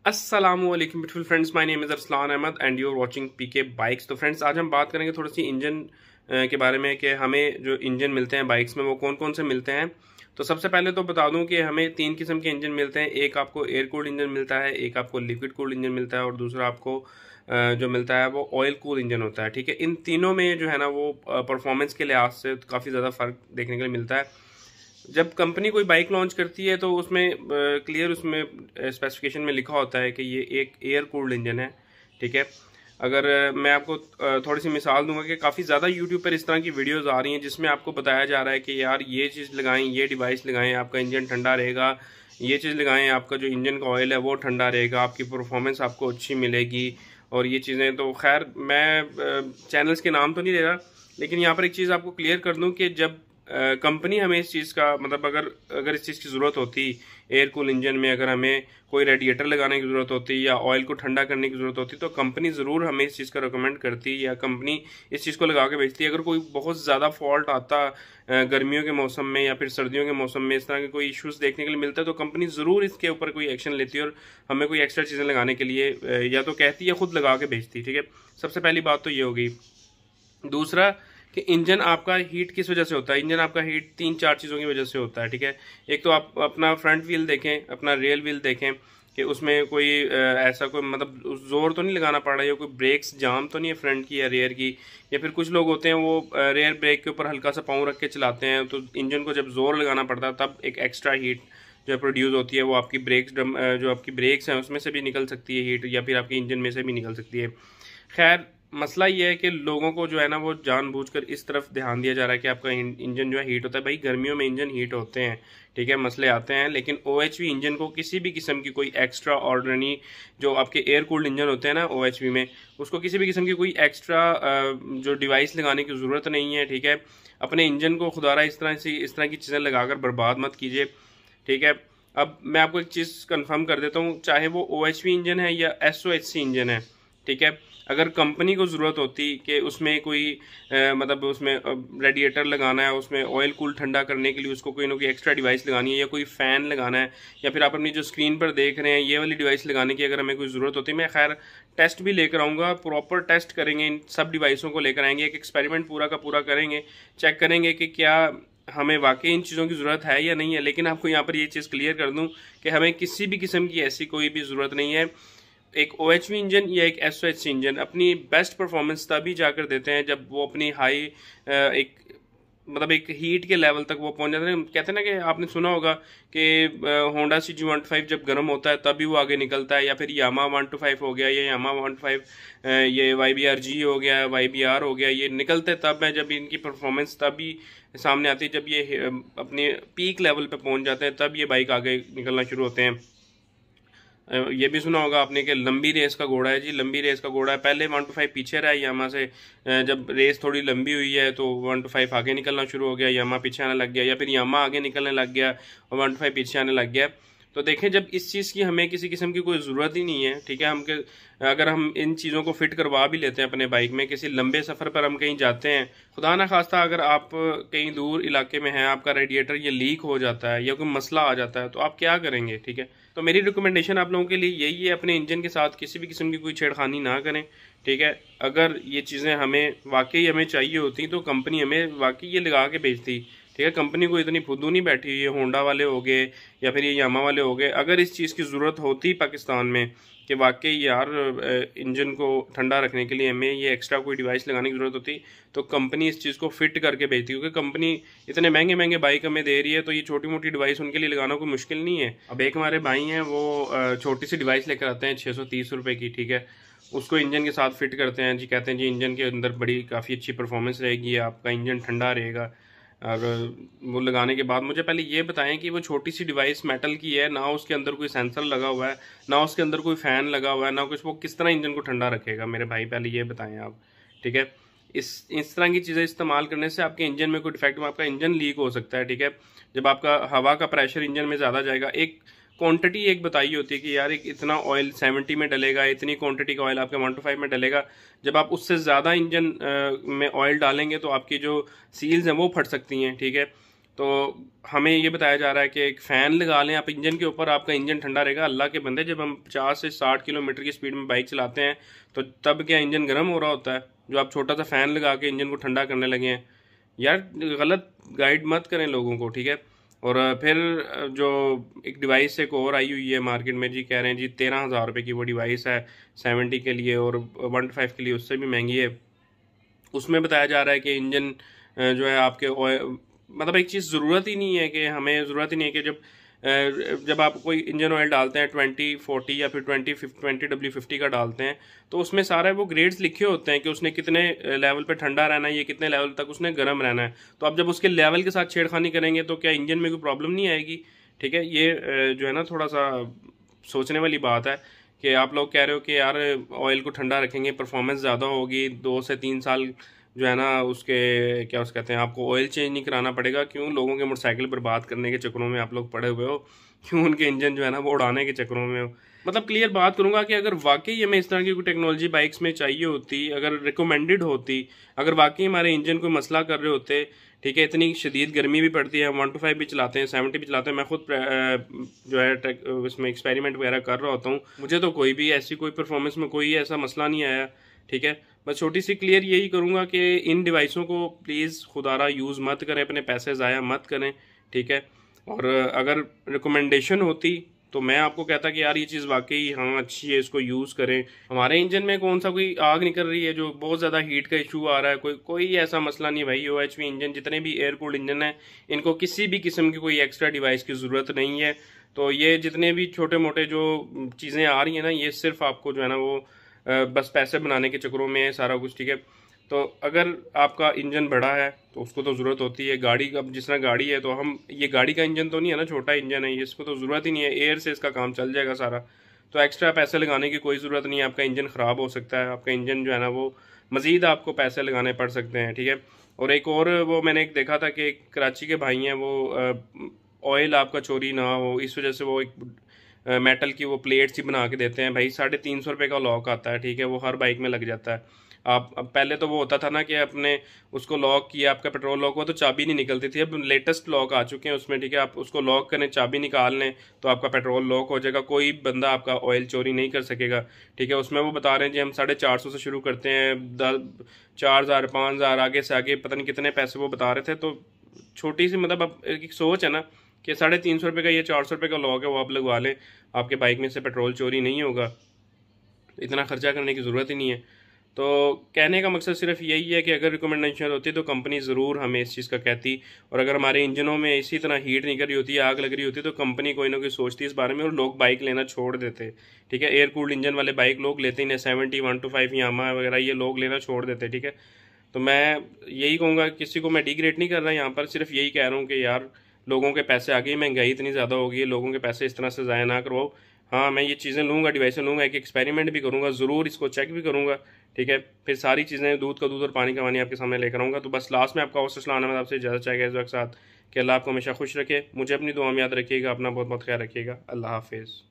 अस्सलामुअलैकुम beautiful friends, my name is Arsalan Ahmed and you are watching PK bikes. तो friends, आज हम बात करेंगे थोड़ी सी इंजन के बारे में कि हमें जो इंजन मिलते हैं बाइक्स में वो कौन कौन से मिलते हैं। तो सबसे पहले तो बता दूं कि हमें तीन किस्म के इंजन मिलते हैं। एक आपको एयर कूल्ड इंजन मिलता है, एक आपको लिक्विड कूल्ड इंजन मिलता है और दूसरा आपको जो मिलता है वो ऑयल कूल इंजन होता है। ठीक है, इन तीनों में जो है ना वो परफॉर्मेंस के लिहाज से काफ़ी ज़्यादा फ़र्क देखने के लिए मिलता है। जब कंपनी कोई बाइक लॉन्च करती है तो उसमें क्लियर उसमें स्पेसिफिकेशन में लिखा होता है कि ये एक एयर कूल्ड इंजन है। ठीक है, अगर मैं आपको थोड़ी सी मिसाल दूंगा कि काफ़ी ज़्यादा यूट्यूब पर इस तरह की वीडियोस आ रही हैं जिसमें आपको बताया जा रहा है कि यार ये चीज़ लगाएं, ये डिवाइस लगाएं, आपका इंजन ठंडा रहेगा, ये चीज़ लगाएं, आपका जो इंजन का ऑयल है वो ठंडा रहेगा, आपकी परफॉर्मेंस आपको अच्छी मिलेगी और ये चीज़ें। तो खैर मैं चैनल्स के नाम तो नहीं दे रहा, लेकिन यहाँ पर एक चीज़ आपको क्लियर कर दूँ कि जब कंपनी हमें इस चीज़ का मतलब अगर इस चीज़ की ज़रूरत होती, एयर कूल इंजन में अगर हमें कोई रेडिएटर लगाने की ज़रूरत होती या ऑयल को ठंडा करने की ज़रूरत होती तो कंपनी ज़रूर हमें इस चीज़ का रिकमेंड करती या कंपनी इस चीज़ को लगा के भेजती। अगर कोई बहुत ज़्यादा फॉल्ट आता गर्मियों के मौसम में या फिर सर्दियों के मौसम में इस तरह के कोई इश्यूज़ देखने के लिए मिलता है तो कंपनी ज़रूर इसके ऊपर कोई एक्शन लेती है और हमें कोई एक्स्ट्रा चीज़ें लगाने के लिए या तो कहती है खुद लगा के भेजती। ठीक है, सबसे पहली बात तो ये होगी। दूसरा कि इंजन आपका हीट किस वजह से होता है। इंजन आपका हीट तीन चार चीज़ों की वजह से होता है। ठीक है, एक तो आप अपना फ्रंट व्हील देखें, अपना रियर व्हील देखें कि उसमें कोई ऐसा कोई मतलब जोर तो नहीं लगाना पड़ रहा है या कोई ब्रेक्स जाम तो नहीं है फ्रंट की या रियर की। या फिर कुछ लोग होते हैं वो रियर ब्रेक के ऊपर हल्का सा पाँव रख के चलाते हैं तो इंजन को जब जोर लगाना पड़ता है तब एक एक्स्ट्रा हीट जो प्रोड्यूस होती है वो आपकी ब्रेक्स जो आपकी ब्रेक्स हैं उसमें से भी निकल सकती है हीट, या फिर आपके इंजन में से भी निकल सकती है। खैर, मसला ये है कि लोगों को जो है ना वो जानबूझकर इस तरफ ध्यान दिया जा रहा है कि आपका इंजन जो है हीट होता है। भाई गर्मियों में इंजन हीट होते हैं, ठीक है, मसले आते हैं, लेकिन OHV इंजन को किसी भी किस्म की कोई एक्स्ट्रा ऑर्डिनरी जो आपके एयर कूल्ड इंजन होते हैं ना OHV में, उसको किसी भी किस्म की कोई एक्स्ट्रा जो डिवाइस लगाने की ज़रूरत नहीं है। ठीक है, अपने इंजन को खुदारा इस तरह की चीज़ें लगाकर बर्बाद मत कीजिए। ठीक है, अब मैं आपको एक चीज़ कंफर्म कर देता हूँ, चाहे वो OHV इंजन है या SOHC इंजन है। ठीक है, अगर कंपनी को ज़रूरत होती कि उसमें कोई मतलब उसमें रेडिएटर लगाना है, उसमें ऑयल कूल ठंडा करने के लिए उसको कोई ना कोई एक्स्ट्रा डिवाइस लगानी है या कोई फ़ैन लगाना है या फिर आप अपनी जो स्क्रीन पर देख रहे हैं ये वाली डिवाइस लगाने की अगर हमें कोई ज़रूरत होती है, मैं खैर टेस्ट भी लेकर आऊँगा, प्रॉपर टेस्ट करेंगे, इन सब डिवाइसों को लेकर आएंगे, एक एक्सपेरिमेंट पूरा का पूरा करेंगे, चेक करेंगे कि क्या हमें वाकई इन चीज़ों की ज़रूरत है या नहीं है। लेकिन आपको यहाँ पर ये चीज़ क्लियर कर दूँ कि हमें किसी भी किस्म की ऐसी कोई भी ज़रूरत नहीं है। एक OHV इंजन या एक SOHC इंजन अपनी बेस्ट परफॉर्मेंस तभी जाकर देते हैं जब वो अपनी हाई एक मतलब एक हीट के लेवल तक वो पहुंच जाते हैं। कहते हैं ना कि आपने सुना होगा कि होंडा CG125 जब गर्म होता है तभी वो आगे निकलता है, या फिर यामा 125 हो गया, या यामा 125 ये YBR-G हो गया, YBR हो गया, ये निकलते तब है जब इनकी परफॉर्मेंस तभी सामने आती है जब ये अपने पीक लेवल पे पहुंच जाते हैं, तब ये बाइक आगे निकलना शुरू होते हैं। ये भी सुना होगा आपने कि लंबी रेस का घोड़ा है जी, लंबी रेस का घोड़ा है, पहले 125 पीछे रहा है यामा से, जब रेस थोड़ी लंबी हुई है तो 125 आगे निकलना शुरू हो गया, यामा पीछे आने लग गया, या फिर यामा आगे निकलने लग गया और 125 पीछे आने लग गया। तो देखें, जब इस चीज़ की हमें किसी किस्म की कोई ज़रूरत ही नहीं है, ठीक है, अगर हम इन चीज़ों को फिट करवा भी लेते हैं अपने बाइक में, किसी लंबे सफ़र पर हम कहीं जाते हैं, खुदा ना खास्ता अगर आप कहीं दूर इलाके में हैं, आपका रेडिएटर ये लीक हो जाता है या कोई मसला आ जाता है तो आप क्या करेंगे। ठीक है, तो मेरी रिकमेंडेशन आप लोगों के लिए यही है, अपने इंजन के साथ किसी भी किस्म की कोई छेड़खानी ना करें। ठीक है, अगर ये चीज़ें हमें वाकई हमें चाहिए होती तो कंपनी हमें वाकई ये लगा के भेजती। ठीक है, कंपनी को इतनी फुद्दू नहीं बैठी हुई है, होंडा वाले हो गए या फिर ये यामा वाले हो गए, अगर इस चीज़ की ज़रूरत होती पाकिस्तान में कि वाकई यार इंजन को ठंडा रखने के लिए हमें ये एक्स्ट्रा कोई डिवाइस लगाने की ज़रूरत होती तो कंपनी इस चीज़ को फिट करके भेजती, क्योंकि कंपनी इतने महंगे महंगे बाइक हमें दे रही है तो ये छोटी मोटी डिवाइस उनके लिए लगाना कोई मुश्किल नहीं है। अब एक हमारे भाई हैं वो छोटी सी डिवाइस लेकर आते हैं 630 रुपये की, ठीक है, उसको इंजन के साथ फिट करते हैं जी, कहते हैं जी इंजन के अंदर बड़ी काफ़ी अच्छी परफॉर्मेंस रहेगी, आपका इंजन ठंडा रहेगा। और वो लगाने के बाद मुझे पहले ये बताएं कि वो छोटी सी डिवाइस मेटल की है, ना उसके अंदर कोई सेंसर लगा हुआ है, ना उसके अंदर कोई फ़ैन लगा हुआ है, ना कुछ, वो किस तरह इंजन को ठंडा रखेगा मेरे भाई, पहले ये बताएं आप। ठीक है, इस तरह की चीज़ें इस्तेमाल करने से आपके इंजन में कोई डिफेक्ट, आपका इंजन लीक हो सकता है। ठीक है, जब आपका हवा का प्रेशर इंजन में ज़्यादा जाएगा, एक क्वांटिटी एक बताई होती है कि यार एक इतना ऑयल 70 में डलेगा, इतनी क्वांटिटी का ऑयल आपके 125 में डलेगा। जब आप उससे ज़्यादा इंजन में ऑयल डालेंगे तो आपकी जो सील्स हैं वो फट सकती हैं। ठीक है, तो हमें ये बताया जा रहा है कि एक फ़ैन लगा लें आप इंजन के ऊपर, आपका इंजन ठंडा रहेगा। अल्लाह के बंदे, जब हम 50 से 60 किलोमीटर की स्पीड में बाइक चलाते हैं तो तब क्या इंजन गर्म हो रहा होता है, जो आप छोटा सा फ़ैन लगा के इंजन को ठंडा करने लगे हैं। यार गलत गाइड मत करें लोगों को, ठीक है। और फिर जो एक डिवाइस एक और आई हुई है मार्केट में जी, कह रहे हैं जी 13,000 रुपये की वो डिवाइस है 70 के लिए, और 125 के लिए उससे भी महंगी है। उसमें बताया जा रहा है कि इंजन जो है आपके मतलब एक चीज़ ज़रूरत ही नहीं है कि हमें ज़रूरत ही नहीं है कि जब आप कोई इंजन ऑयल डालते हैं 2040 या फिर 20W50 का डालते हैं, तो उसमें सारे वो ग्रेड्स लिखे होते हैं कि उसने कितने लेवल पे ठंडा रहना है, ये कितने लेवल तक उसने गर्म रहना है। तो आप जब उसके लेवल के साथ छेड़खानी करेंगे तो क्या इंजन में कोई प्रॉब्लम नहीं आएगी, ठीक है। ये जो है ना थोड़ा सा सोचने वाली बात है कि आप लोग कह रहे हो कि यार ऑयल को ठंडा रखेंगे परफॉर्मेंस ज़्यादा होगी, 2 से 3 साल जो है ना उसके क्या उस कहते हैं, आपको ऑयल चेंज नहीं कराना पड़ेगा। क्यों लोगों के मोटरसाइकिल बर्बाद करने के चक्करों में आप लोग पड़े हुए हो, क्यों उनके इंजन जो है ना वो उड़ाने के चक्करों में हो। मतलब क्लियर बात करूंगा कि अगर वाकई हमें इस तरह की कोई टेक्नोलॉजी बाइक्स में चाहिए होती, अगर रिकमेंडेड होती, अगर वाकई हमारे इंजन कोई मसला कर रहे होते, ठीक है, इतनी शदीद गर्मी भी पड़ती है, हम 125 भी चलाते हैं, 70 भी चलाते हैं, मैं खुद जो है इसमें एक्सपेरिमेंट वगैरह कर रहा होता हूँ, मुझे तो कोई भी ऐसी कोई परफॉर्मेंस में कोई ऐसा मसला नहीं आया, ठीक है। बस छोटी सी क्लियर यही करूँगा कि इन डिवाइसों को प्लीज़ खुदारा यूज़ मत करें, अपने पैसे ज़ाया मत करें, ठीक है। और अगर रिकमेंडेशन होती तो मैं आपको कहता कि यार ये चीज़ वाकई हाँ अच्छी है, इसको यूज़ करें। हमारे इंजन में कौन सा कोई आग निकल रही है जो बहुत ज़्यादा हीट का इशू आ रहा है, कोई ऐसा मसला नहीं भाई। OHV इंजन, जितने भी एयर कूल्ड इंजन है, इनको किसी भी किस्म की कोई एक्स्ट्रा डिवाइस की ज़रूरत नहीं है। तो ये जितने भी छोटे मोटे जो चीज़ें आ रही हैं ना, ये सिर्फ आपको जो है ना वो बस पैसे बनाने के चक्करों में है सारा कुछ, ठीक है। तो अगर आपका इंजन बड़ा है तो उसको तो ज़रूरत होती है। गाड़ी अब जिस तरह गाड़ी है, तो हम ये गाड़ी का इंजन तो नहीं है ना, छोटा इंजन है, इसको तो ज़रूरत ही नहीं है, एयर से इसका काम चल जाएगा सारा। तो एक्स्ट्रा पैसे लगाने की कोई ज़रूरत नहीं है। आपका इंजन ख़राब हो सकता है, आपका इंजन जो है ना वो मज़ीद आपको पैसे लगाने पड़ सकते हैं, ठीक है। और एक और वो मैंने एक देखा था कि कराची के भाई हैं, वो ऑयल आपका चोरी ना हो इस वजह से वो एक मेटल की वो प्लेट्स ही बना के देते हैं भाई। 350 रुपये का लॉक आता है, ठीक है, वो हर बाइक में लग जाता है। आप अब पहले तो वो होता था ना कि अपने उसको लॉक किया, आपका पेट्रोल लॉक हुआ तो चाबी नहीं निकलती थी। अब लेटेस्ट लॉक आ चुके हैं उसमें, ठीक है, आप उसको लॉक करें, चाबी निकाल लें तो आपका पेट्रोल लॉक हो जाएगा, कोई बंदा आपका ऑयल चोरी नहीं कर सकेगा, ठीक है। उसमें वो बता रहे हैं जी हम 450 से शुरू करते हैं, 4,000 5,000 आगे से आगे पता नहीं कितने पैसे वो बता रहे थे। तो छोटी सी मतलब अब एक सोच है ना कि 350 रुपये का ये 400 रुपये का लॉक है, वो आप लगवा लें, आपके बाइक में से पेट्रोल चोरी नहीं होगा, इतना खर्चा करने की ज़रूरत ही नहीं है। तो कहने का मकसद सिर्फ यही है कि अगर रिकमेंडेशन होती तो कंपनी ज़रूर हमें इस चीज़ का कहती। और अगर हमारे इंजनों में इसी तरह हीट नहीं कर रही होती, आग लग रही होती, तो कंपनी कोई ना कोई सोचती इस बारे में और लोग बाइक लेना छोड़ देते, ठीक है। एयर कूल्ड इंजन वाले बाइक लोग लेते ही नहीं, 70 125 यामा वगैरह ये लोग लेना छोड़ देते, ठीक है। तो मैं यही कहूँगा, किसी को मैं डिग्रेड नहीं कर रहा यहाँ पर, सिर्फ यही कह रहा हूँ कि यार लोगों के पैसे आ गए, महंगाई इतनी ज़्यादा हो गई है, लोगों के पैसे इस तरह से ज़ाया ना करवाओ। हाँ मैं ये चीज़ें लूँगा, डिवाइसें लूँगा, एक एक्सपेरिमेंट भी करूँगा, ज़रूर इसको चेक भी करूँगा, ठीक है। फिर सारी चीज़ें दूध का दूध और पानी का पानी आपके सामने लेकर आऊँगा। तो बस लास्ट में आपका हौसला सुनाना, मैं आपसे इजाज़त चाहेगा इस वक्त साथ कि अल्लाह आपको हमेशा खुश रखे, मुझे अपनी दुआ में याद रखिएगा, अपना बहुत बहुत ख्याल रखिएगा। अल्लाह हाफिज़।